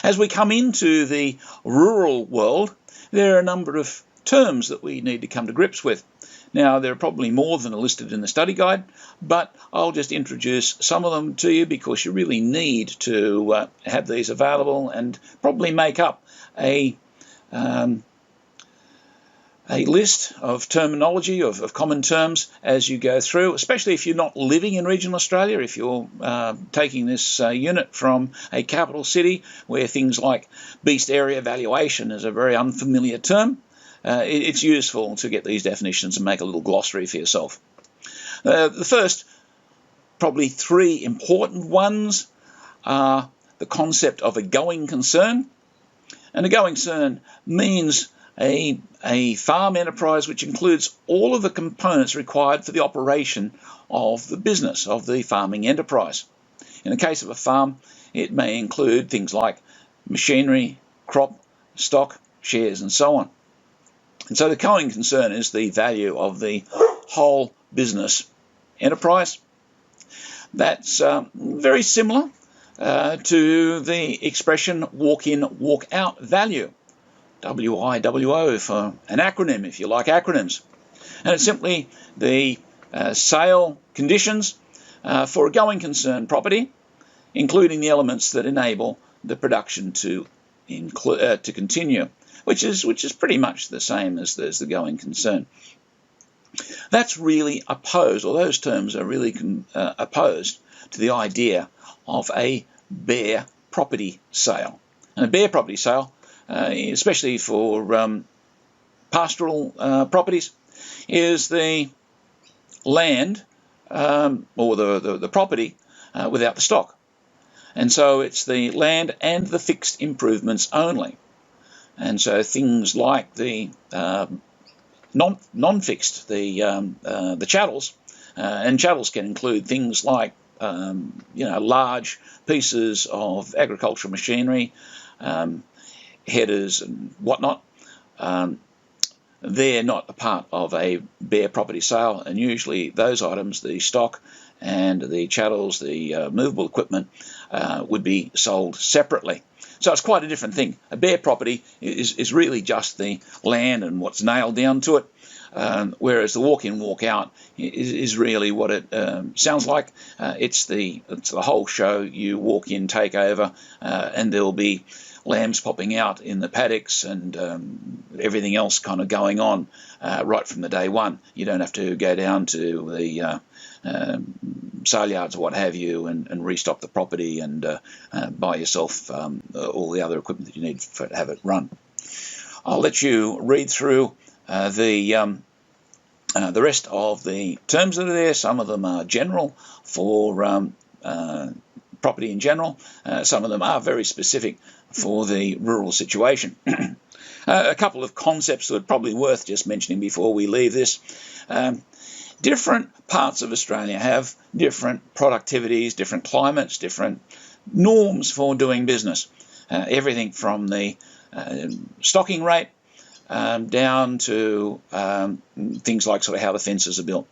As we come into the rural world, there are a number of terms that we need to come to grips with. Now, there are probably more than are listed in the study guide, but I'll just introduce some of them to you because you really need to have these available and probably make up a list of terminology, of common terms as you go through, especially if you're not living in regional Australia, if you're taking this unit from a capital city where things like beast area valuation is a very unfamiliar term. It's useful to get these definitions and make a little glossary for yourself. The first, probably three important ones, are the concept of a going concern. And a going concern means a farm enterprise which includes all of the components required for the operation of the business, of the farming enterprise. In the case of a farm, it may include things like machinery, crop, stock, shares, and so on. And so the going concern is the value of the whole business enterprise. That's very similar to the expression walk-in, walk-out value. WIWO for an acronym, if you like acronyms. And it's simply the sale conditions for a going concern property, including the elements that enable the production to continue, which is pretty much the same as the going concern. That's really opposed, or those terms are really opposed to the idea of a bare property sale. And a bare property sale, especially for pastoral properties, is the land or the property without the stock. And so it's the land and the fixed improvements only. And so things like the non-fixed, the chattels, and chattels can include things like large pieces of agricultural machinery, headers and whatnot. They're not a part of a bare property sale, and usually those items, the stock and the chattels, the movable equipment, would be sold separately. So it's quite a different thing. A bare property is really just the land and what's nailed down to it, whereas the walk-in, walk-out is really what it sounds like. It's the whole show. You walk in, take over, and there'll be lambs popping out in the paddocks and everything else kind of going on right from the day one. You don't have to go down to the sale yards or what have you and restock the property and buy yourself all the other equipment that you need to have it run. I'll let you read through the rest of the terms that are there. Some of them are general for property in general. Some of them are very specific for the rural situation. A couple of concepts that are probably worth just mentioning before we leave this. Different parts of Australia have different productivities, different climates, different norms for doing business. Everything from the stocking rate down to things like sort of how the fences are built.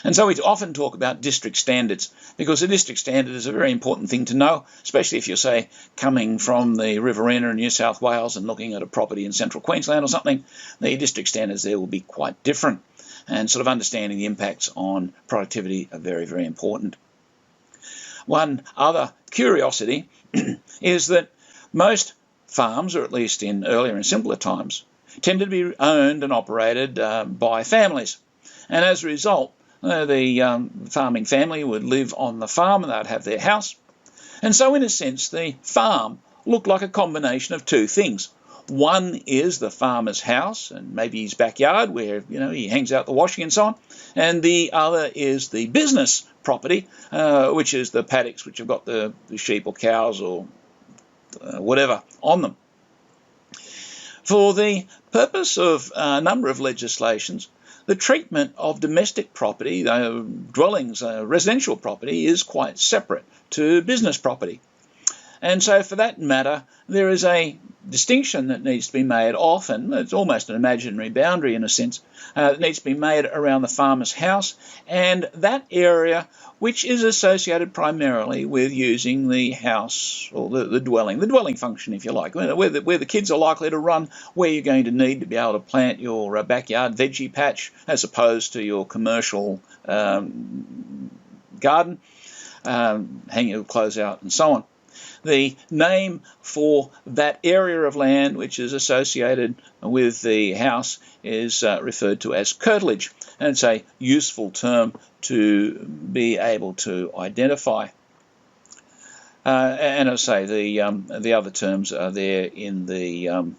And so we often talk about district standards because a district standard is a very important thing to know, especially if you're, say, coming from the Riverina in New South Wales and looking at a property in central Queensland or something. The district standards there will be quite different, and sort of understanding the impacts on productivity are very, very important. One other curiosity is that most farms, or at least in earlier and simpler times, tended to be owned and operated by families. And as a result, the farming family would live on the farm and they'd have their house. And so in a sense, the farm looked like a combination of two things. One is the farmer's house and maybe his backyard where he hangs out the washing and so on. And the other is the business property, which is the paddocks which have got the sheep or cows or whatever on them. For the purpose of a number of legislations, the treatment of domestic property, dwellings, residential property, is quite separate to business property. And so for that matter, there is a distinction that needs to be made often. It's almost an imaginary boundary in a sense, that needs to be made around the farmer's house and that area which is associated primarily with using the house or the dwelling function, if you like, where the kids are likely to run, where you're going to need to be able to plant your backyard veggie patch as opposed to your commercial garden, hang your clothes out and so on. The name for that area of land which is associated with the house is referred to as curtilage, and it's a useful term to be able to identify. And as I say, the other terms are there in the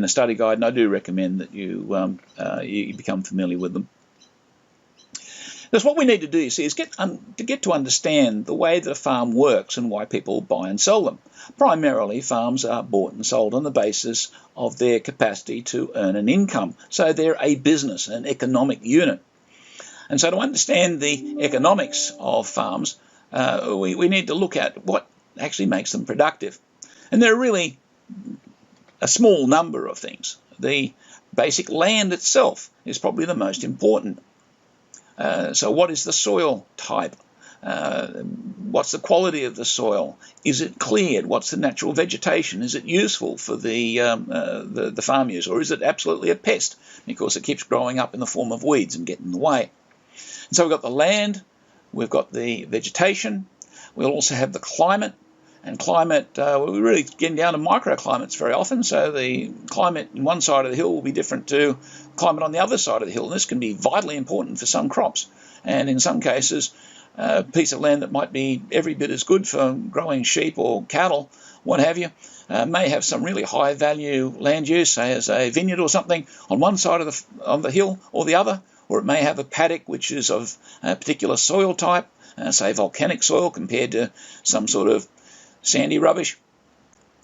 study guide, and I do recommend that you become familiar with them. Because what we need to do, you see, is get to understand the way that a farm works and why people buy and sell them. Primarily, farms are bought and sold on the basis of their capacity to earn an income. So they're a business, an economic unit. And so to understand the economics of farms, we need to look at what actually makes them productive. And there are really a small number of things. The basic land itself is probably the most important. So what is the soil type? What's the quality of the soil? Is it cleared? What's the natural vegetation? Is it useful for the farm use, or is it absolutely a pest because it keeps growing up in the form of weeds and getting in the way? And so we've got the land, we've got the vegetation, we'll also have the climate. And climate, we're really getting down to microclimates very often, so the climate in one side of the hill will be different to climate on the other side of the hill, and this can be vitally important for some crops. And in some cases, a piece of land that might be every bit as good for growing sheep or cattle, what have you, may have some really high value land use, say as a vineyard or something, on one side of the hill or the other, or it may have a paddock which is of a particular soil type, say volcanic soil compared to some sort of sandy rubbish.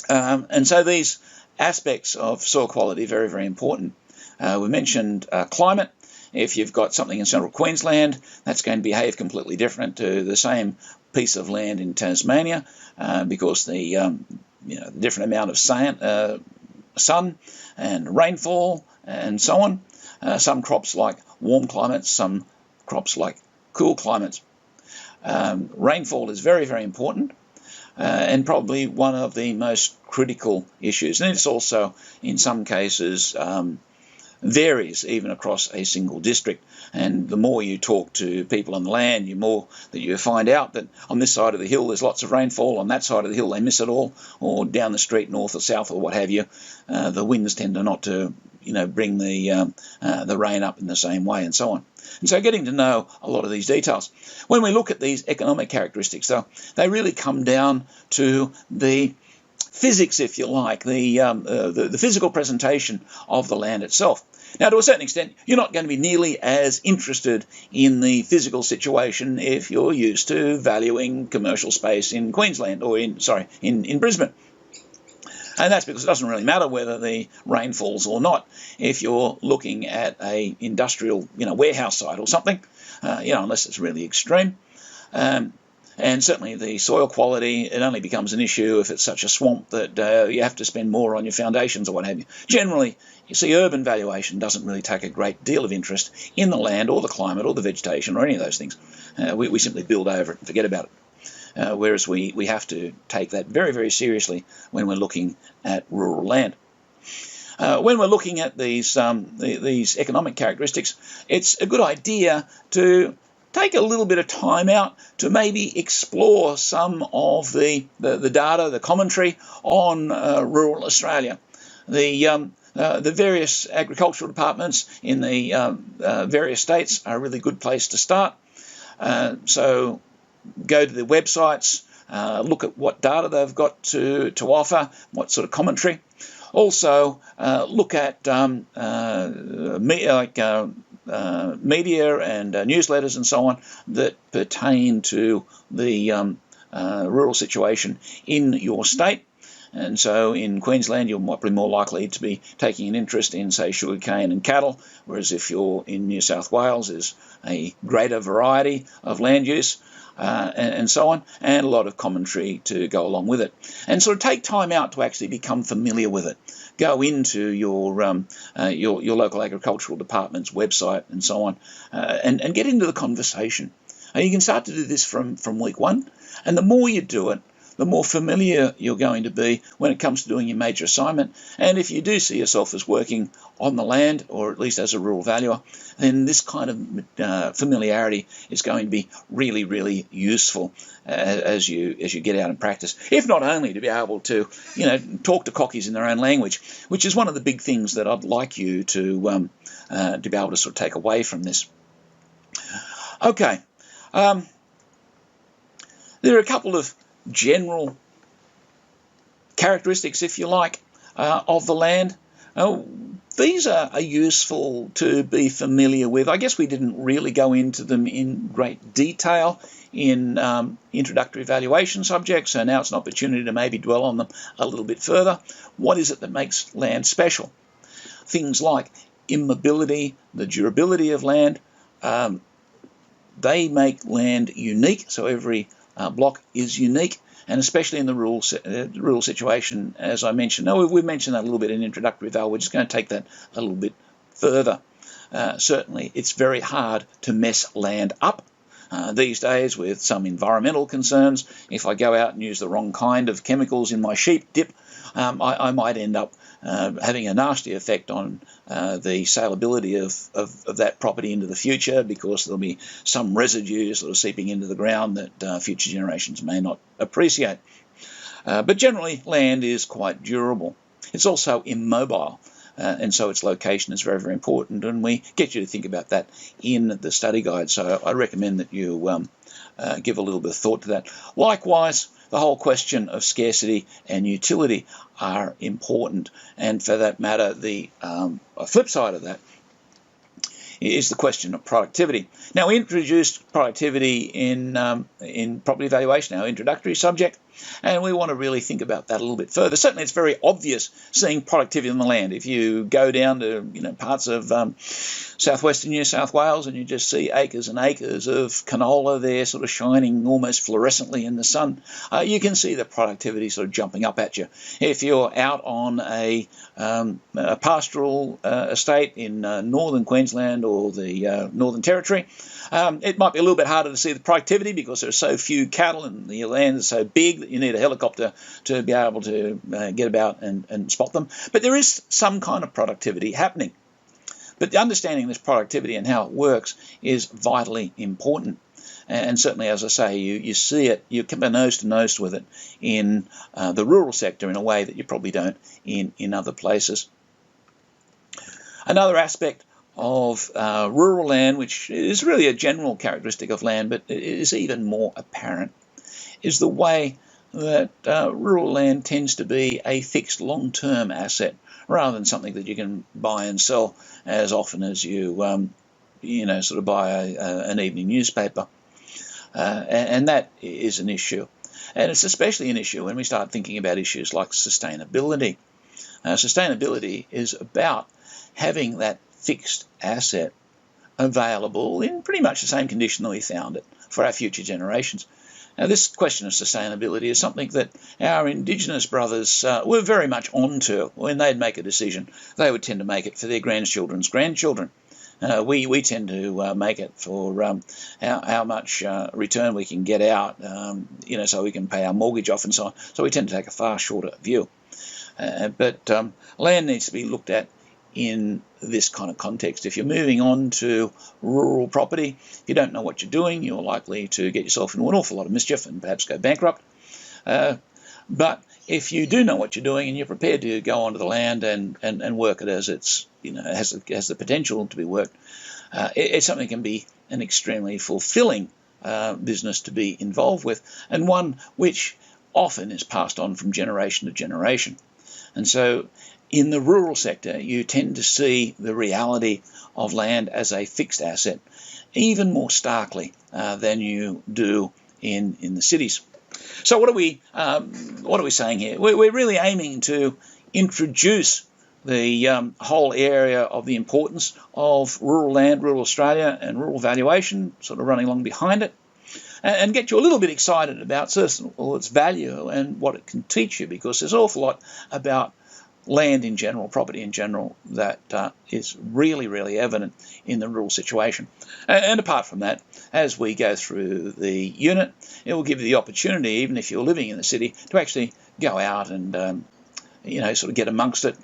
And so these aspects of soil quality are very, very important. We mentioned climate. If you've got something in central Queensland, that's going to behave completely different to the same piece of land in Tasmania because the different amount of sun and rainfall and so on. Some crops like warm climates, some crops like cool climates. Rainfall is very, very important. And probably one of the most critical issues. And it's also, in some cases, varies even across a single district. And the more you talk to people on the land, the more that you find out that on this side of the hill there's lots of rainfall, on that side of the hill they miss it all, or down the street north or south or what have you, the winds tend to not to bring the rain up in the same way and so on. And so getting to know a lot of these details. When we look at these economic characteristics, though, they really come down to the physics, if you like, the physical presentation of the land itself. Now, to a certain extent, you're not going to be nearly as interested in the physical situation if you're used to valuing commercial space in Queensland or in Brisbane. And that's because it doesn't really matter whether the rain falls or not if you're looking at a industrial, warehouse site or something, unless it's really extreme. And certainly the soil quality, it only becomes an issue if it's such a swamp that you have to spend more on your foundations or what have you. Generally, you see, urban valuation doesn't really take a great deal of interest in the land or the climate or the vegetation or any of those things. We simply build over it and forget about it. Whereas we have to take that very, very seriously when we're looking at rural land. When we're looking at these economic characteristics, it's a good idea to take a little bit of time out to maybe explore some of the data, the commentary on rural Australia. The various agricultural departments in the various states are a really good place to start. So go to the websites, look at what data they've got to offer, what sort of commentary. Also, look at media and newsletters and so on that pertain to the rural situation in your state. And so in Queensland, you're probably more likely to be taking an interest in, say, sugarcane and cattle, whereas if you're in New South Wales, there's a greater variety of land use. and so on, and a lot of commentary to go along with it. And sort of take time out to actually become familiar with it. Go into your local agricultural department's website and so on, and get into the conversation. And you can start to do this from week one, and the more you do it, the more familiar you're going to be when it comes to doing your major assignment. And if you do see yourself as working on the land, or at least as a rural valuer, then this kind of familiarity is going to be really, really useful as you get out and practice. If not only to be able to, talk to cockies in their own language, which is one of the big things that I'd like you to be able to sort of take away from this. Okay, there are a couple of general characteristics, if you like, of the land. These are useful to be familiar with. I guess we didn't really go into them in great detail in introductory valuation subjects, so now it's an opportunity to maybe dwell on them a little bit further. What is it that makes land special? Things like immobility, the durability of land, they make land unique, so every block is unique, and especially in the rural situation, as I mentioned. Now, we've mentioned that a little bit in introductory val. We're just going to take that a little bit further. Certainly, it's very hard to mess land up these days with some environmental concerns. If I go out and use the wrong kind of chemicals in my sheep dip, I might end up having a nasty effect on the saleability of that property into the future, because there'll be some residue sort of seeping into the ground that future generations may not appreciate. But generally, land is quite durable. It's also immobile, and so its location is very, very important, and we get you to think about that in the study guide, so I recommend that you give a little bit of thought to that. Likewise, the whole question of scarcity and utility are important, and for that matter, the flip side of that is the question of productivity. Now, we introduced productivity in property valuation, our introductory subject, and we want to really think about that a little bit further. Certainly, it's very obvious seeing productivity on the land. If you go down to parts of southwestern New South Wales and you just see acres and acres of canola there, sort of shining almost fluorescently in the sun, you can see the productivity sort of jumping up at you. If you're out on a pastoral estate in northern Queensland or the Northern Territory, it might be a little bit harder to see the productivity because there are so few cattle and the land is so big that you need a helicopter to be able to get about and spot them. But there is some kind of productivity happening. But understanding this productivity and how it works is vitally important. And certainly, as I say, you see it, you come nose to nose with it in the rural sector in a way that you probably don't in other places. Another aspect of rural land, which is really a general characteristic of land, but it is even more apparent, is the way that rural land tends to be a fixed long-term asset rather than something that you can buy and sell as often as you, sort of buy an evening newspaper. And that is an issue. And it's especially an issue when we start thinking about issues like sustainability. Sustainability is about having that fixed asset available in pretty much the same condition that we found it for our future generations. Now, this question of sustainability is something that our Indigenous brothers were very much onto. When they'd make a decision, they would tend to make it for their grandchildren's grandchildren. We tend to make it for how much return we can get out, so we can pay our mortgage off and so on. So we tend to take a far shorter view. But land needs to be looked at in this kind of context. If you're moving on to rural property, if you don't know what you're doing, you're likely to get yourself into an awful lot of mischief and perhaps go bankrupt. But if you do know what you're doing and you're prepared to go onto the land and work it as it's, has the potential to be worked, it's something that can be an extremely fulfilling business to be involved with, and one which often is passed on from generation to generation. And so in the rural sector, you tend to see the reality of land as a fixed asset even more starkly than you do in the cities. So what are we saying here? We're really aiming to introduce the whole area of the importance of rural land, rural Australia, and rural valuation, sort of running along behind it. and get you a little bit excited about its value and what it can teach you, because there's an awful lot about land in general, property in general, that is really, really evident in the rural situation. And apart from that, as we go through the unit, it will give you the opportunity, even if you're living in the city, to actually go out and sort of get amongst it,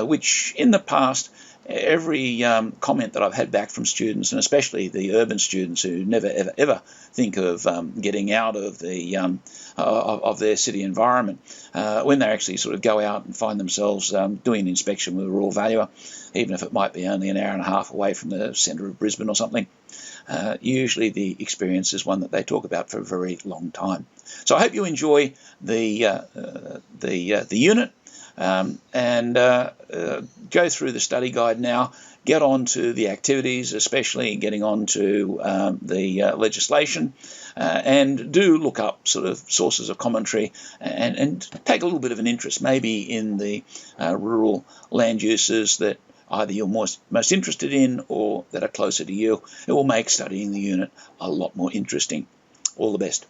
which in the past, every comment that I've had back from students, and especially the urban students who never ever think of getting out of their city environment, when they actually sort of go out and find themselves doing an inspection with a rural valuer, even if it might be only an hour and a half away from the centre of Brisbane or something, usually the experience is one that they talk about for a very long time. So I hope you enjoy the unit. And go through the study guide now, get on to the activities, especially getting on to the legislation, and do look up sort of sources of commentary and take a little bit of an interest maybe in the rural land uses that either you're most interested in or that are closer to you. It will make studying the unit a lot more interesting. All the best.